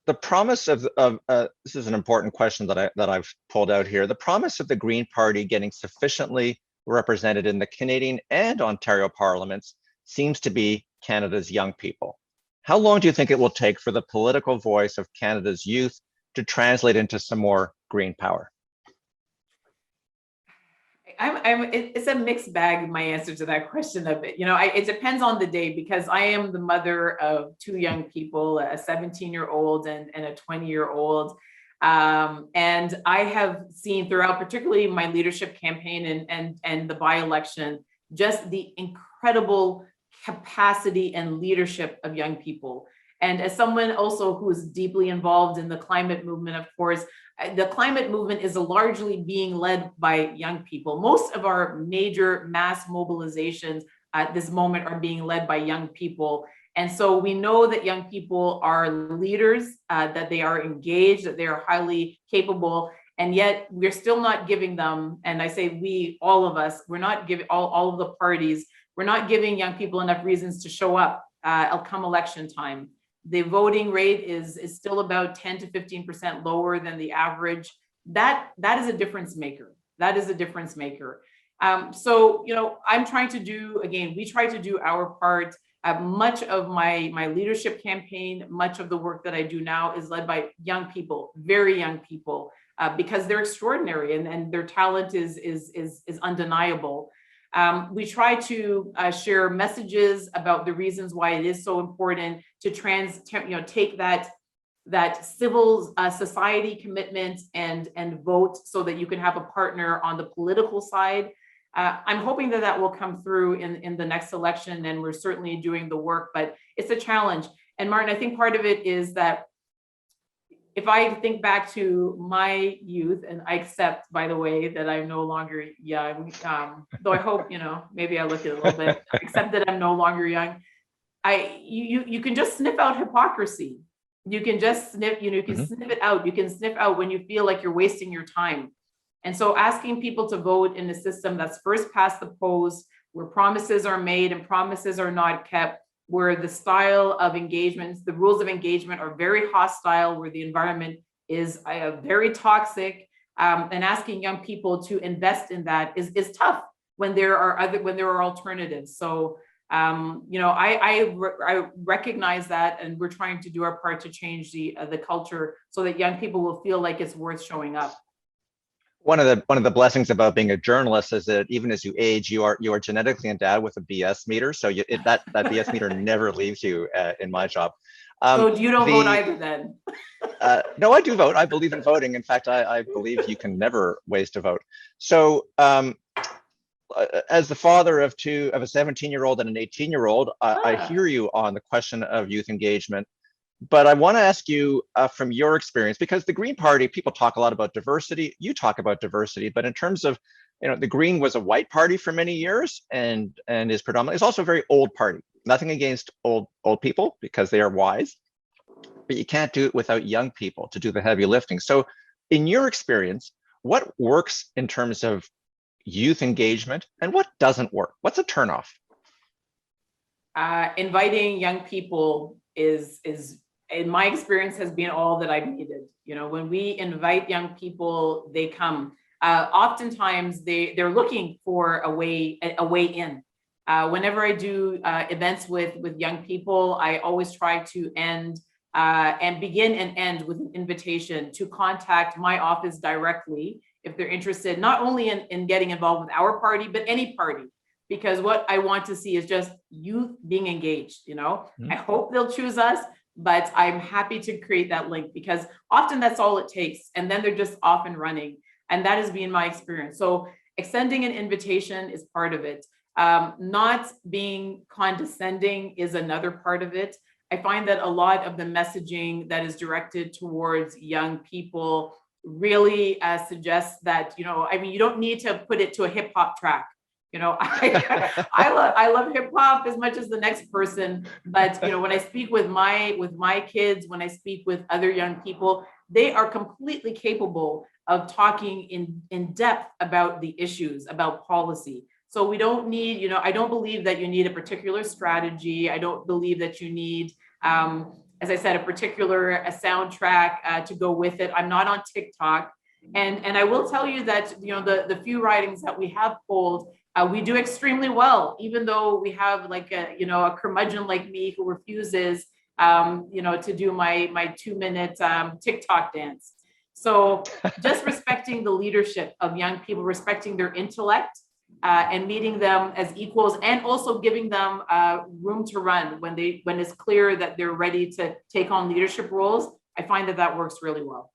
the promise of this is an important question that I've pulled out here. The promise of the Green Party getting sufficiently represented in the Canadian and Ontario parliaments seems to be Canada's young people. How long do you think it will take for the political voice of Canada's youth to translate into some more green power? It's a mixed bag, my answer to that question of it. It depends on the day, because I am the mother of two young people, a 17-year-old and a 20-year-old. And I have seen throughout, particularly my leadership campaign and the by-election, just the incredible capacity and leadership of young people. And as someone also who is deeply involved in the climate movement, of course, the climate movement is largely being led by young people. Most of our major mass mobilizations at this moment are being led by young people. And so we know that young people are leaders, that they are engaged, that they are highly capable, and yet we're still not giving them, and I say we, all of us, we're not giving, all of the parties, we're not giving young people enough reasons to show up come election time. The voting rate is still about 10 to 15% lower than the average. That is a difference maker. That is a difference maker. So, I'm trying to do, again, we try to do our part. Much of my leadership campaign, much of the work that I do now is led by young people, very young people, because they're extraordinary and their talent is undeniable. We try to share messages about the reasons why it is so important to take that civil society commitment and vote so that you can have a partner on the political side. I'm hoping that will come through in the next election, and we're certainly doing the work, but it's a challenge. And Martin, I think part of it is that if I think back to my youth, and I accept, by the way, that I'm no longer young, though I hope, maybe I look at it a little bit, I accept that I'm no longer young. You can just sniff out hypocrisy. You can just sniff, you can sniff it out. You can sniff out when you feel like you're wasting your time. And so asking people to vote in a system that's first past the post, where promises are made and promises are not kept, where the style of engagements, the rules of engagement are very hostile, where the environment is very toxic, and asking young people to invest in that is tough when there are alternatives. So, I recognize that, and we're trying to do our part to change the culture so that young people will feel like it's worth showing up. One of the blessings about being a journalist is that even as you age, you are genetically endowed with a BS meter. So that BS meter never leaves you in my job. So you don't vote either then? No, I do vote. I believe in voting. In fact, I believe you can never waste a vote. So as the father of a 17-year-old and an 18-year-old, I hear you on the question of youth engagement. But I want to ask you from your experience, because the Green Party, people talk a lot about diversity. You talk about diversity, but in terms of, the Green was a white party for many years and is predominantly, it's also a very old party. Nothing against old people, because they are wise, but you can't do it without young people to do the heavy lifting. So in your experience, what works in terms of youth engagement and what doesn't work? What's a turnoff? Inviting young people is in my experience has been all that I've needed. When we invite young people, they come. Oftentimes they're looking for a way in. Whenever I do events with young people, I always try to end and begin and end with an invitation to contact my office directly if they're interested, not only in getting involved with our party, but any party. Because what I want to see is just youth being engaged. I hope they'll choose us, but I'm happy to create that link, because often that's all it takes. And then they're just off and running. And that has been my experience. So extending an invitation is part of it. Not being condescending is another part of it. I find that a lot of the messaging that is directed towards young people really suggests that, you don't need to put it to a hip hop track. I love hip hop as much as the next person, but when I speak with my kids, when I speak with other young people, they are completely capable of talking in depth about the issues, about policy. So we don't need, I don't believe that you need a particular strategy. I don't believe that you need as I said, a soundtrack to go with it. I'm not on TikTok. And I will tell you that, the few writings that we have pulled, we do extremely well, even though we have like a curmudgeon like me who refuses, to do my 2-minute TikTok dance. So just respecting the leadership of young people, respecting their intellect, and meeting them as equals, and also giving them room to run when it's clear that they're ready to take on leadership roles. I find that works really well.